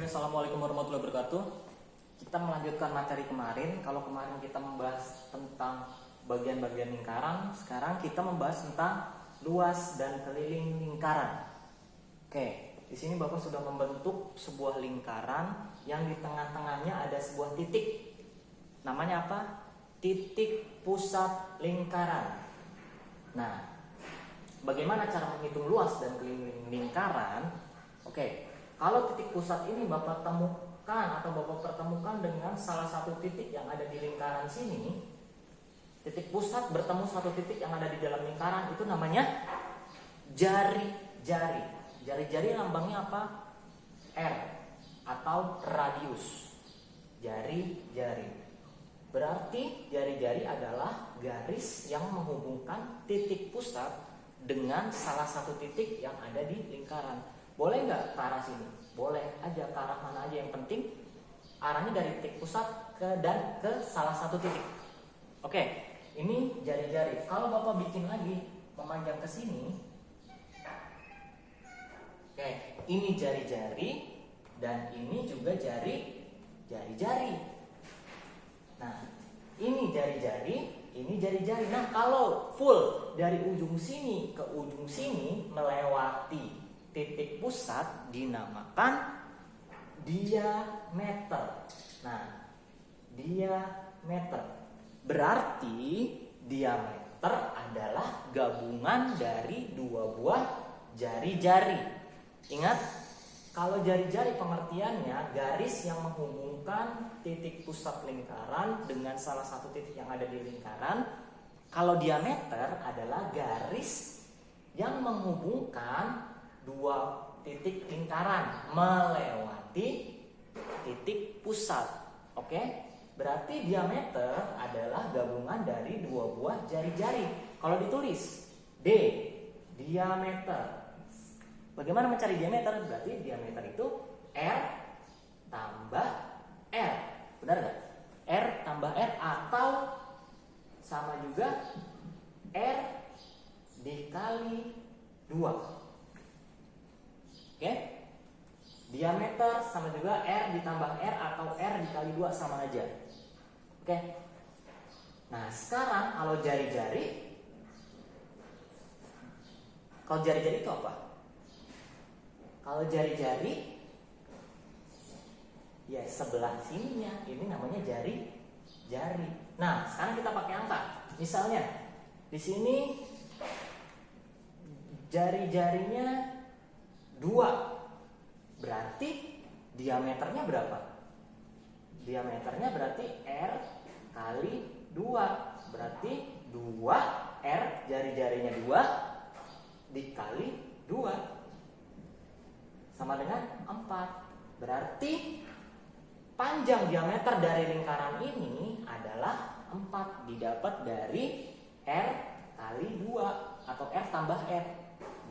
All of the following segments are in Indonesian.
Assalamualaikum warahmatullahi wabarakatuh. Kita melanjutkan materi kemarin. Kalau kemarin kita membahas tentang bagian-bagian lingkaran, sekarang kita membahas tentang luas dan keliling lingkaran. Oke, di sini Bapak sudah membentuk sebuah lingkaran yang di tengah-tengahnya ada sebuah titik. Namanya apa? Titik pusat lingkaran. Nah, bagaimana cara menghitung luas dan keliling lingkaran? Oke. Kalau titik pusat ini Bapak temukan atau Bapak pertemukan dengan salah satu titik yang ada di lingkaran sini, titik pusat bertemu satu titik yang ada di dalam lingkaran, itu namanya jari-jari. Jari-jari lambangnya apa? R atau radius. Jari-jari. Berarti jari-jari adalah garis yang menghubungkan titik pusat dengan salah satu titik yang ada di lingkaran. Boleh nggak ke arah sini? Boleh aja, ke arah mana aja, yang penting arahnya dari titik pusat dan ke salah satu titik. Oke, ini jari-jari. Kalau Bapak bikin lagi memanjang ke sini, oke, ini jari-jari dan ini juga jari-jari. Nah, ini jari-jari, ini jari-jari. Nah, kalau full dari ujung sini ke ujung sini melewati titik pusat dinamakan diameter. Nah, diameter berarti diameter adalah gabungan dari dua buah jari-jari. Ingat, kalau jari-jari pengertiannya garis yang menghubungkan titik pusat lingkaran dengan salah satu titik yang ada di lingkaran. Kalau diameter adalah garis yang menghubungkan dua titik lingkaran melewati titik pusat. Oke? Berarti diameter adalah gabungan dari dua buah jari-jari. Kalau ditulis D, diameter. Bagaimana mencari diameter? Berarti diameter itu R tambah R. Benar nggak? R tambah R atau sama juga R dikali 2. Oke, diameter sama juga R ditambah R atau R dikali 2 sama aja. Oke. Nah, sekarang kalau jari-jari itu apa? Kalau jari-jari ya sebelah sininya, ini namanya jari-jari. Nah, sekarang kita pakai angka. Misalnya di sini jari-jarinya 2, berarti diameternya berapa? Diameternya berarti R kali 2, berarti 2R, jari-jarinya 2 dikali 2 sama dengan 4. Berarti panjang diameter dari lingkaran ini adalah 4, didapat dari R kali 2 atau R tambah R.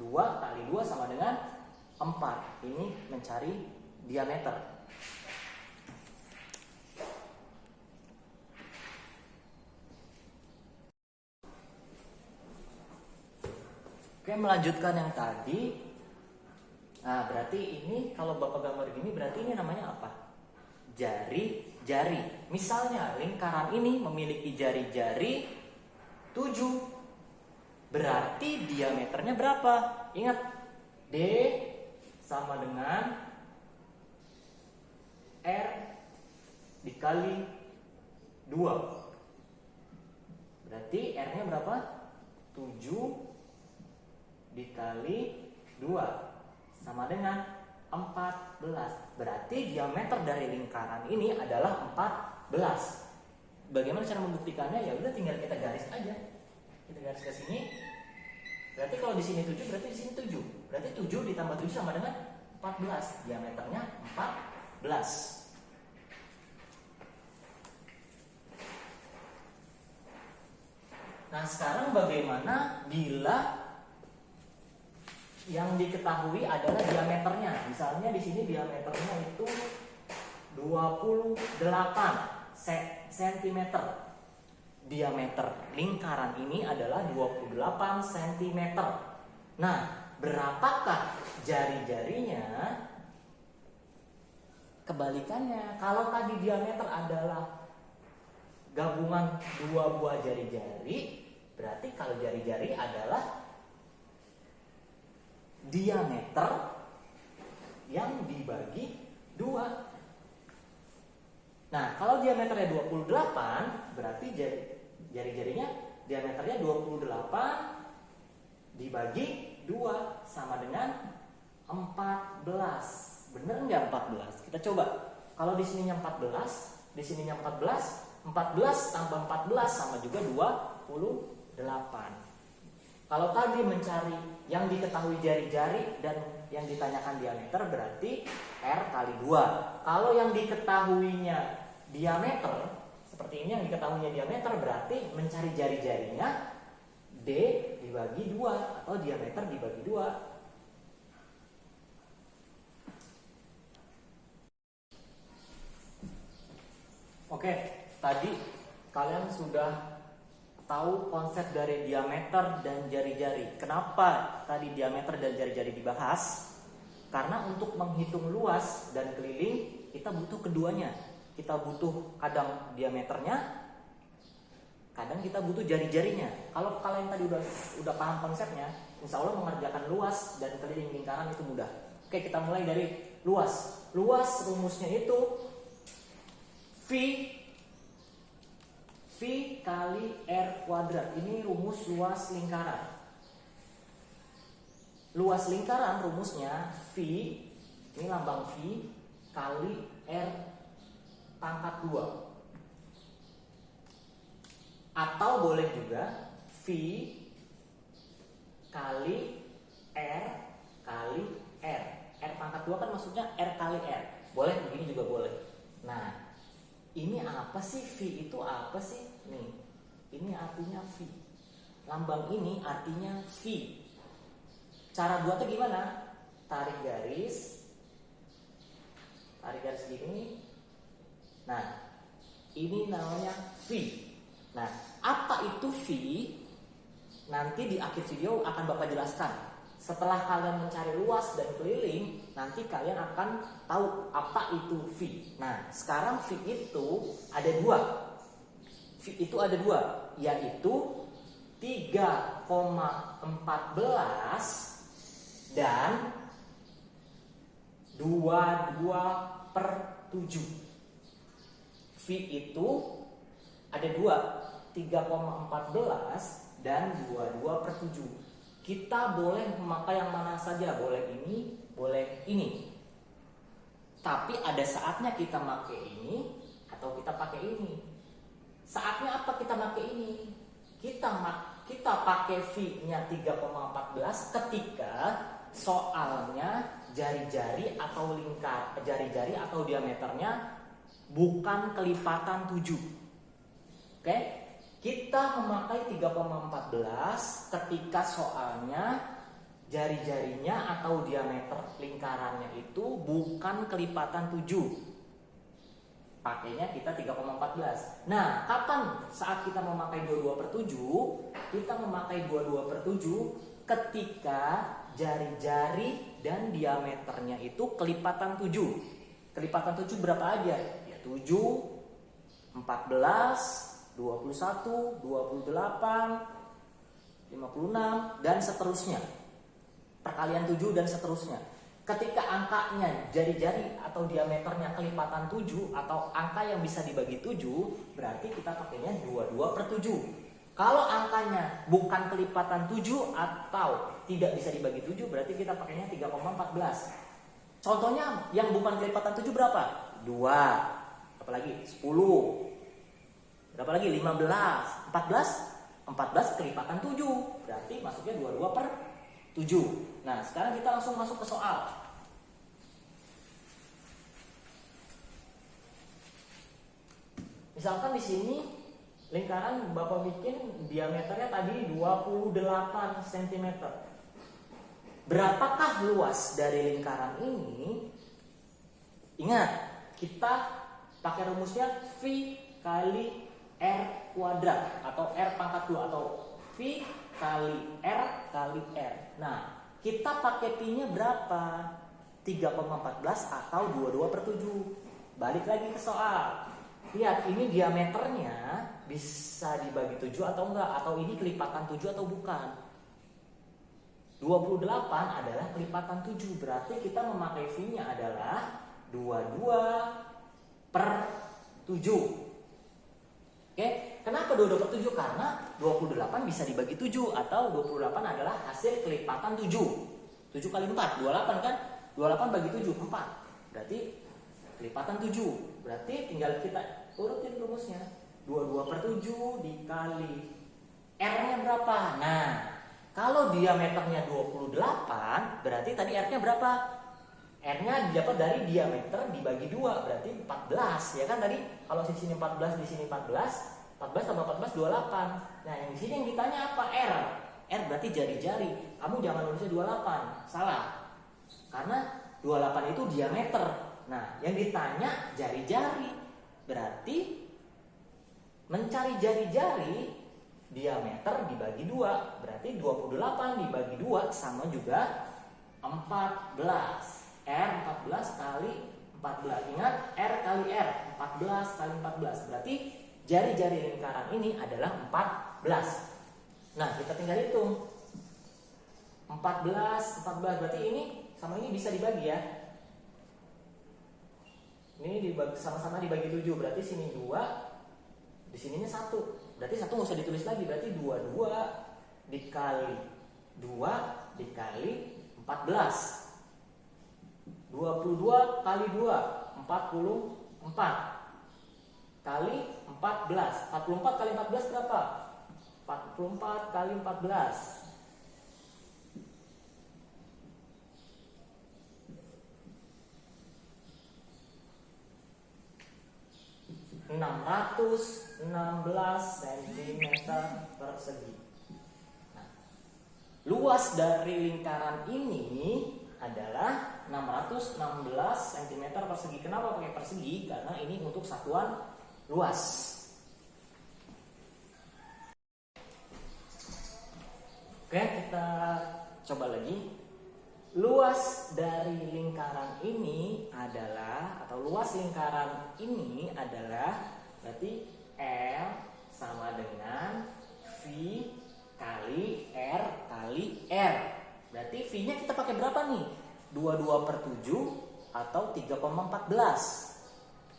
2 kali 2 sama dengan 4. Ini mencari diameter. Oke, melanjutkan yang tadi. Nah, berarti ini kalau Bapak gambar gini, berarti ini namanya apa? Jari-jari. Misalnya lingkaran ini memiliki jari-jari 7. Berarti diameternya berapa? Ingat, D sama dengan R dikali 2. Berarti R-nya berapa? 7 dikali 2 sama dengan 14. Berarti diameter dari lingkaran ini adalah 14. Bagaimana cara membuktikannya? Ya udah, tinggal kita garis aja. Kita garis ke sini. Berarti kalau di sini 7, berarti di sini 7. Berarti 7 ditambah 7 sama dengan 14. Diameternya 14. Nah, sekarang bagaimana bila yang diketahui adalah diameternya? Misalnya di sini diameternya itu 28 cm. Diameter lingkaran ini adalah 28 cm. Nah, berapakah jari-jarinya kebalikannya. Kalau tadi diameter adalah gabungan dua buah jari-jari, berarti kalau jari-jari adalah diameter yang dibagi 2. Nah, kalau diameternya 28, berarti jari-jarinya diameternya 28 dibagi 2 sama dengan 14. Bener nggak 14? Kita coba. Kalau di sininya 14, di sininya 14, 14 tambah 14 sama juga 28. Kalau tadi mencari yang diketahui jari-jari dan yang ditanyakan diameter, berarti R kali 2. Kalau yang diketahuinya diameter, seperti ini yang diketahuinya diameter, berarti mencari jari-jarinya D dibagi 2 atau diameter dibagi 2. Oke, tadi kalian sudah tahu konsep dari diameter dan jari-jari. Kenapa tadi diameter dan jari-jari dibahas? Karena untuk menghitung luas dan keliling kita butuh keduanya. Kita butuh kadang diameternya, kadang kita butuh jari-jarinya. Kalau kalian tadi udah paham konsepnya, insya Allah mengerjakan luas dan keliling lingkaran itu mudah. Oke, kita mulai dari luas. Luas rumusnya itu V kali R kuadrat. Ini rumus luas lingkaran. Luas lingkaran rumusnya V, ini lambang V, kali R pangkat 2. Atau boleh juga V kali R kali R. R pangkat 2 kan maksudnya R kali R. Boleh begini juga boleh. Nah, ini apa sih? V itu apa sih? Nih, ini artinya V. Lambang ini artinya V. Cara buatnya gimana? Tarik garis gini. Nah, ini namanya V. Nah, apa itu V? Nanti di akhir video akan Bapak jelaskan. Setelah kalian mencari luas dan keliling, nanti kalian akan tahu apa itu V. Nah, sekarang V itu ada 2. V itu ada 2, yaitu 3,14 dan 22/7. V itu ada 2, 3,14 dan 22/7. Kita boleh memakai yang mana saja, boleh ini, boleh ini. Tapi ada saatnya kita pakai ini atau kita pakai ini. Saatnya apa kita pakai ini? Kita pakai V-nya 3,14 ketika soalnya jari-jari atau jari-jari atau diameternya bukan kelipatan 7. Oke? Kita memakai 3,14 ketika soalnya jari-jarinya atau diameter lingkarannya itu bukan kelipatan 7. Pakainya kita 3,14. Nah, kapan saat kita memakai 22/7? Kita memakai 22/7 ketika jari-jari dan diameternya itu kelipatan 7. Kelipatan 7 berapa aja? Ya 7, 14, 21, 28, 56 dan seterusnya. Perkalian 7 dan seterusnya. Ketika angkanya jari-jari atau diameternya kelipatan 7 atau angka yang bisa dibagi 7, berarti kita pakainya 22/7. Kalau angkanya bukan kelipatan 7 atau tidak bisa dibagi 7, berarti kita pakainya 3,14. Contohnya yang bukan kelipatan 7 berapa? 2. Apalagi 10. Berapa lagi? 15. 14 kelipatan 7. Berarti masuknya 22/7. Nah, sekarang kita langsung masuk ke soal. Misalkan di sini lingkaran Bapak bikin diameternya tadi 28 cm. Berapakah luas dari lingkaran ini? Ingat, kita pakai rumusnya V kali R kuadrat atau R pangkat 2 atau V kali R kali R. Nah, kita pakai pi-nya berapa? 3,14 atau 22/7. Balik lagi ke soal. Lihat, ini diameternya bisa dibagi 7 atau enggak, atau ini kelipatan 7 atau bukan. 28 adalah kelipatan 7, berarti kita memakai V-nya adalah 22/7. Oke, kenapa 22/7? Karena 28 bisa dibagi 7, atau 28 adalah hasil kelipatan 7. 7 kali 4, 28 kan? 28 bagi 7, 4. Berarti kelipatan 7. Berarti tinggal kita urutin rumusnya. 22/7 dikali R-nya berapa? Nah, kalau diameternya 28, berarti tadi R-nya berapa? R-nya didapat dari diameter dibagi 2, berarti 14. Ya kan tadi kalau di sini 14, di sini 14, 14 tambah 14 28. Nah, yang di sini yang ditanya apa? R. R berarti jari-jari. Kamu jangan nulisnya 28, salah. Karena 28 itu diameter. Nah, yang ditanya jari-jari. Berarti mencari jari-jari, diameter dibagi 2, berarti 28 dibagi 2 sama juga 14. R 14 kali 14. Ingat, R kali R, 14 kali 14. Berarti jari-jari lingkaran ini adalah 14. Nah, kita tinggal hitung. 14 berarti ini sama ini bisa dibagi ya. Ini dibagi, sama-sama dibagi 7, berarti sini 2, di sininya 1. Berarti 1 nggak usah ditulis lagi, berarti 22 dikali 2 dikali 14. 22 kali 2, 44 kali 14. 44 kali 14 berapa? 44 kali 14. 616 cm persegi. Nah, luas dari lingkaran ini adalah 616 cm persegi. Kenapa pakai persegi? Karena ini untuk satuan luas. Oke, kita coba lagi. Luas dari lingkaran ini adalah, atau luas lingkaran ini adalah, berarti L sama dengan V kali R kali R. Berarti V-nya kita pakai berapa nih? 22/7 atau 3,14.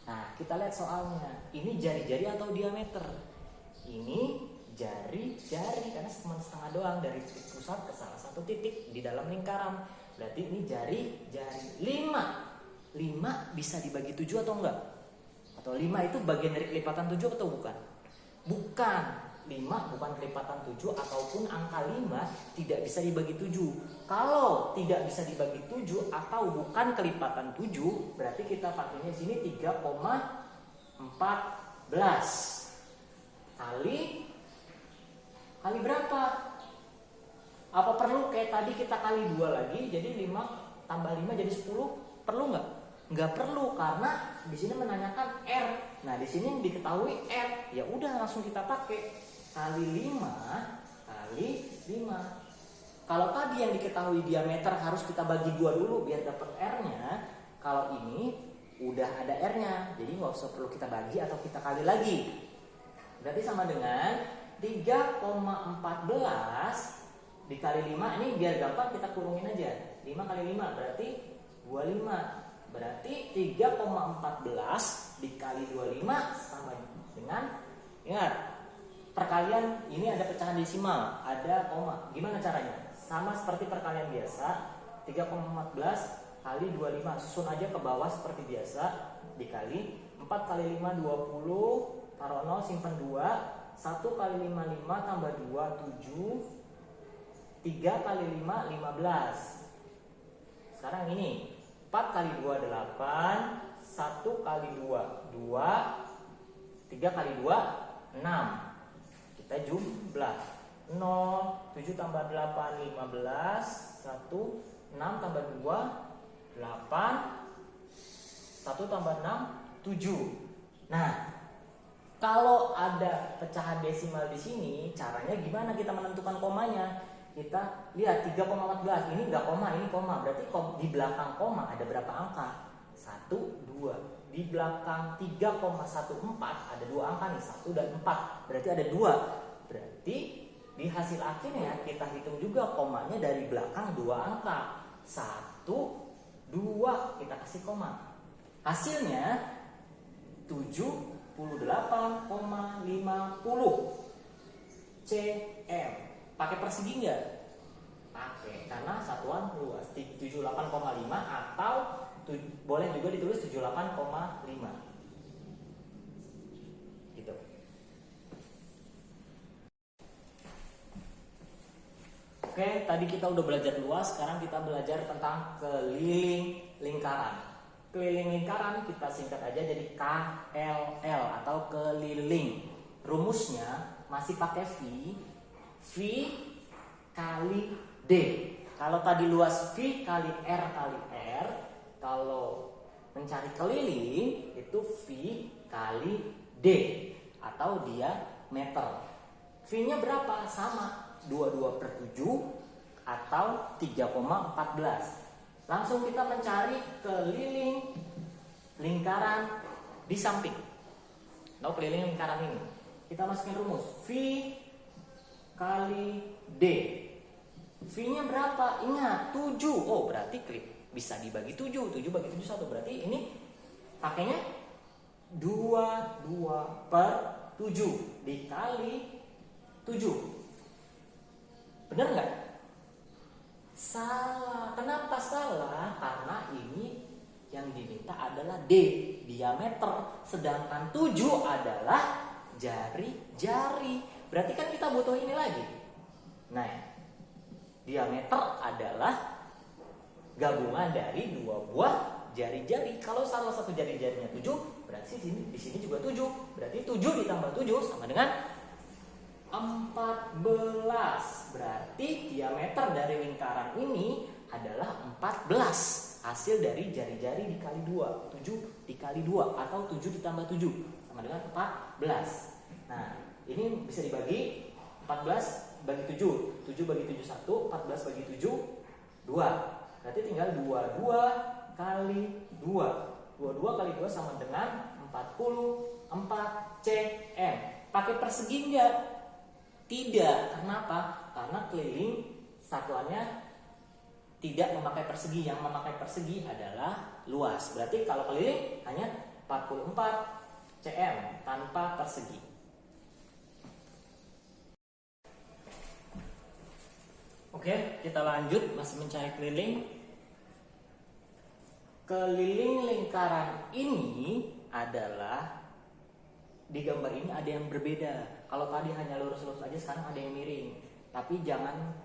Nah, kita lihat soalnya. Ini jari-jari atau diameter? Ini jari-jari, karena cuma setengah doang dari titik pusat ke salah satu titik di dalam lingkaran. Berarti ini jari-jari. 5 bisa dibagi 7 atau enggak? Atau 5 itu bagian dari kelipatan 7 atau bukan? Bukan. 5 bukan kelipatan 7, ataupun angka 5 tidak bisa dibagi 7. Kalau tidak bisa dibagi 7 atau bukan kelipatan 7, berarti kita pakainya di sini 3,14 kali berapa? Apa perlu kayak tadi kita kali 2 lagi, jadi 5 tambah 5 jadi 10? Perlu nggak? Nggak perlu, karena di sini menanyakan R. Nah, di sini diketahui R, ya udah langsung kita pakai kali 5 kali 5. Kalau tadi yang diketahui diameter harus kita bagi 2 dulu biar dapat R-nya. Kalau ini udah ada R-nya, jadi nggak usah perlu kita bagi atau kita kali lagi. Berarti sama dengan 3,14 dikali 5, ini biar gampang kita kurungin aja. 5 kali 5 berarti 25. Berarti 3,14 dikali 25 sama dengan, ingat, perkalian ini ada pecahan desimal, ada koma. Gimana caranya? Sama seperti perkalian biasa, 3,14 kali 25. Susun aja ke bawah seperti biasa. Dikali 4 kali 5 20, taruh 0, simpan 2. 1 kali 5 5 tambah 2 7. 3 kali 5 15. Sekarang ini 4 kali 2 8. 1 kali 2 2. 3 kali 2 6. Kita jumlah 0, 7 tambah 8 15. 1, 6 tambah 2 8. 1 tambah 6 7. Nah, kalau ada pecahan desimal di sini, caranya gimana kita menentukan komanya? kita lihat 3,14 ini enggak koma, ini koma. Berarti di belakang koma ada berapa angka? 1, 2. Di belakang 3,14 ada 2 angka nih, 1 dan 4. Berarti ada 2. Berarti di hasil akhirnya kita hitung juga komanya dari belakang 2 angka. 1, 2 kita kasih koma. Hasilnya 78,50 cm. Pakai persegi nggak? Pakai, karena satuan luas 78,5 atau boleh juga ditulis 78,5 gitu. Oke, tadi kita udah belajar luas, sekarang kita belajar tentang keliling lingkaran. Keliling lingkaran kita singkat aja jadi KLL atau keliling. Rumusnya masih pakai V kali D. Kalau tadi luas V kali R kali R, kalau mencari keliling itu V kali D atau diameter. V-nya berapa? Sama, 22/7 atau 3,14. Langsung kita mencari keliling lingkaran di samping. Lalu keliling lingkaran ini kita masukin rumus V kali D. V-nya berapa? Ingat 7. Oh, berarti bisa dibagi 7. 7 bagi 7 1. Berarti ini pakainya 22/7 dikali 7. Bener nggak? Salah. Kenapa salah? Karena ini yang diminta adalah D, diameter. Sedangkan 7 adalah jari-jari. Berarti kan kita butuh ini lagi. Nah, diameter adalah gabungan dari 2 buah jari-jari. Kalau salah satu jari-jarinya 7, berarti di sini juga 7. Berarti 7 ditambah 7 sama dengan 14. Berarti diameter dari lingkaran ini adalah 14. Hasil dari jari-jari dikali 2. 7 dikali 2 atau 7 ditambah 7 sama dengan 14. Nah, ini bisa dibagi 14 bagi 7. 7 bagi 7 1, 14 bagi 7 2. Berarti tinggal 22 kali 2. 22 kali 2 sama dengan 44 cm. Pakai persegi enggak? Tidak. Kenapa? Karena keliling satuannya tidak memakai persegi. Yang memakai persegi adalah luas. Berarti kalau keliling hanya 44 cm tanpa persegi. Oke, kita lanjut masih mencari keliling. Keliling lingkaran ini adalah di gambar ini ada yang berbeda. Kalau tadi hanya lurus-lurus aja, sekarang ada yang miring. Tapi jangan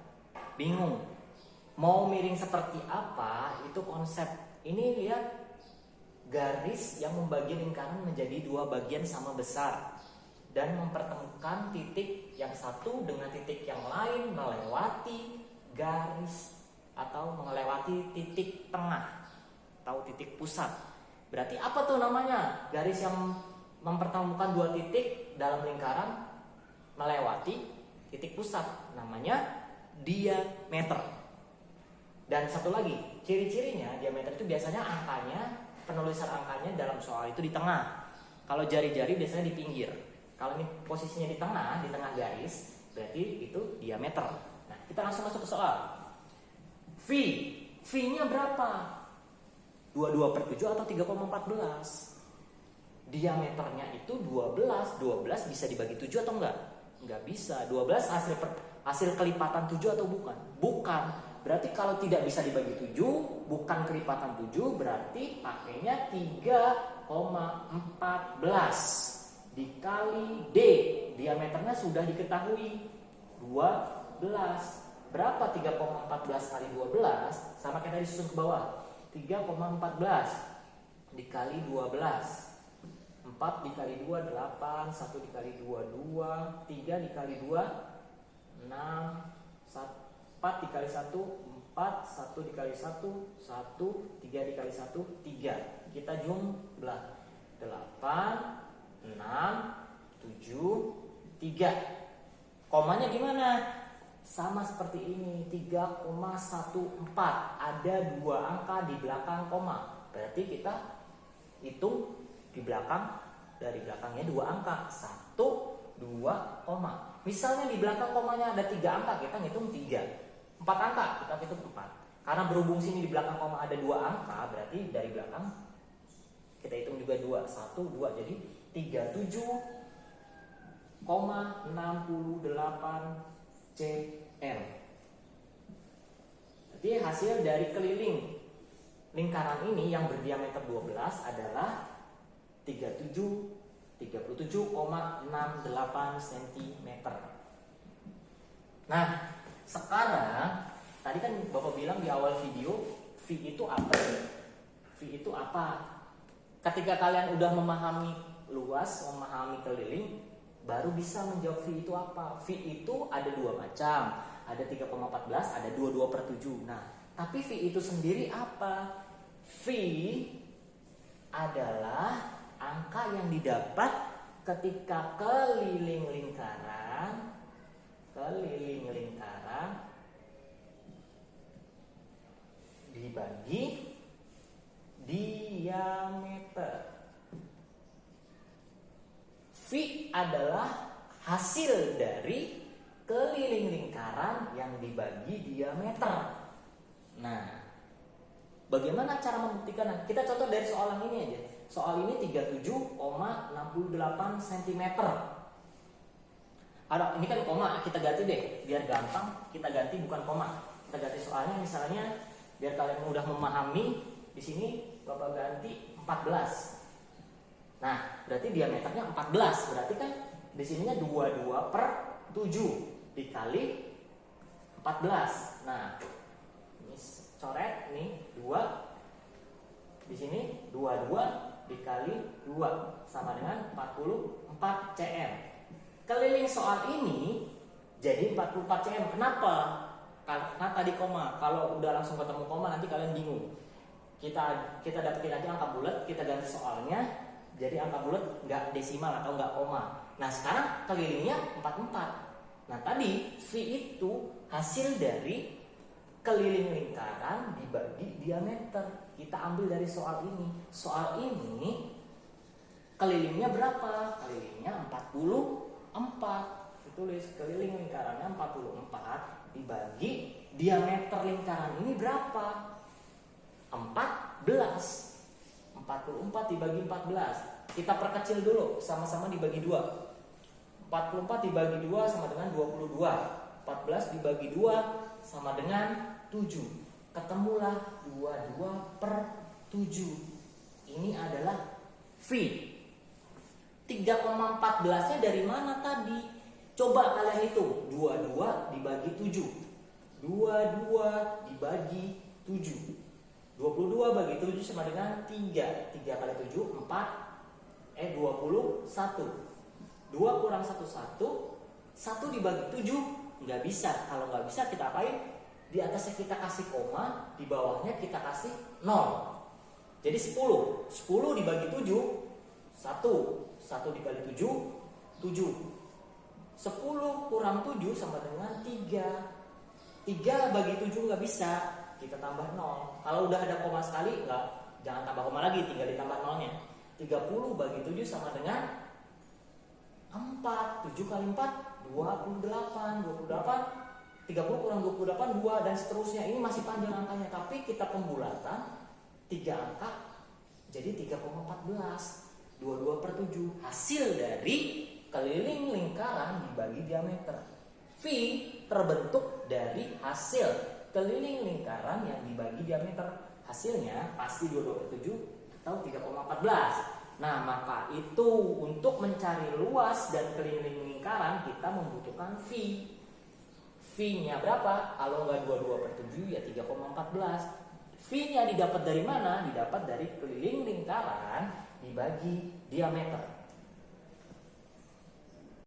bingung. Mau miring seperti apa, itu konsep. Ini lihat garis yang membagi lingkaran menjadi 2 bagian sama besar dan mempertemukan titik yang satu dengan titik yang lain melewati garis atau melewati titik tengah atau titik pusat. Berarti apa tuh namanya? Garis yang mempertemukan 2 titik dalam lingkaran melewati titik pusat, namanya diameter. Dan satu lagi, ciri-cirinya diameter itu biasanya angkanya, penulisan angkanya dalam soal itu di tengah. Kalau jari-jari biasanya di pinggir. Kalau ini posisinya di tengah garis, berarti itu diameter. Nah, kita langsung masuk ke soal. V-nya berapa? 22/7 atau 3,14. Diameternya itu 12. 12 bisa dibagi 7 atau enggak? Enggak bisa. 12 hasil kelipatan 7 atau bukan? Bukan. Berarti kalau tidak bisa dibagi 7, bukan kelipatan 7, berarti pakainya 3,14 dikali D. Diameternya sudah diketahui 12. Berapa 3,14 kali 12? Sama kayak tadi susun ke bawah. 3,14 dikali 12. 4 dikali 2 8, 1 dikali 2 2, 3 dikali 2 6, 4 dikali 1 4, 1 dikali 1 1, 3 dikali 1 3. Kita jumlah 8 6 7 3. Komanya gimana? sama seperti ini 3,14. Ada 2 angka di belakang koma. Berarti kita hitung di belakang, dari belakangnya 2 angka. 1, 2, koma. Misalnya di belakang komanya ada 3 angka, kita ngitung 3. 4 angka, kita hitung 4. Karena berhubung sini di belakang koma ada 2 angka, berarti dari belakang kita hitung juga 2. 1, 2, jadi 37,68 cm. Jadi hasil dari keliling lingkaran ini yang berdiameter 12 adalah 37,68 cm. Nah, sekarang tadi kan Bapak bilang di awal video, V itu apa sih? V itu apa? Ketika kalian udah memahami luas, memahami keliling, baru bisa menjawab V itu apa. V itu ada 2 macam, ada 3,14, ada 22/7. Nah, tapi V itu sendiri apa? V adalah angka yang didapat ketika keliling lingkaran dibagi diameter. V adalah hasil dari keliling lingkaran yang dibagi diameter. Nah, bagaimana cara membuktikan? Kita contoh dari soal ini aja. Soal ini 37,68 cm. Ada, ini kan koma, kita ganti deh biar gampang. Kita ganti bukan koma. Kita ganti soalnya, misalnya biar kalian mudah memahami. Di sini Bapak ganti 14. Nah, berarti diameternya 14. Berarti kan di sininya 22/7 dikali 14. Nah, ini coret nih 2. Di sini 22 dikali 2 sama dengan 44 cm. Keliling soal ini jadi 44 cm. Kenapa? Karena tadi koma. Kalau udah langsung ketemu koma nanti kalian bingung. Kita dapetin aja angka bulat, kita ganti soalnya jadi angka bulat nggak desimal atau nggak koma. Nah, sekarang kelilingnya 44. Nah, tadi V itu hasil dari keliling lingkaran dibagi diameter. Kita ambil dari soal ini. Soal ini kelilingnya berapa? Kelilingnya 44. Ditulis keliling lingkarannya 44 dibagi diameter lingkaran ini berapa? 14. 44 dibagi 14. Kita perkecil dulu, sama-sama dibagi 2. 44 dibagi 2 sama dengan 22. 14 dibagi 2 sama dengan 7. Ketemulah 22/7. Ini adalah V. 3,14-nya dari mana tadi? Coba kalian hitung. 22 dibagi 7. 22 dibagi 7. 22 bagi 7 sama dengan 3. 3 kali 7 21. 2 kurang 1 1. 1 dibagi 7 nggak bisa. Kalau nggak bisa kita apain? Di atasnya kita kasih koma, di bawahnya kita kasih 0. Jadi 10. 10 dibagi 7 1. 1 dikali 7 7. 10 kurang 7 sama dengan 3. 3 bagi 7 nggak bisa, kita tambah 0. Kalau udah ada koma sekali, jangan tambah koma lagi, tinggal ditambah 0-nya. 30 bagi 7 sama dengan 4. 7 kali 4 28. 30 kurang 28 2 dan seterusnya. Ini masih panjang angkanya, tapi kita pembulatan 3 angka jadi 3,14. 22/7 hasil dari keliling lingkaran dibagi diameter. V terbentuk dari hasil keliling lingkaran yang dibagi diameter. Hasilnya pasti 22/7 atau 3,14. Nah, maka itu untuk mencari luas dan keliling lingkaran kita membutuhkan V. V-nya berapa? Kalau nggak 22/7 ya 3,14. V-nya didapat dari mana? Didapat dari keliling lingkaran dibagi diameter.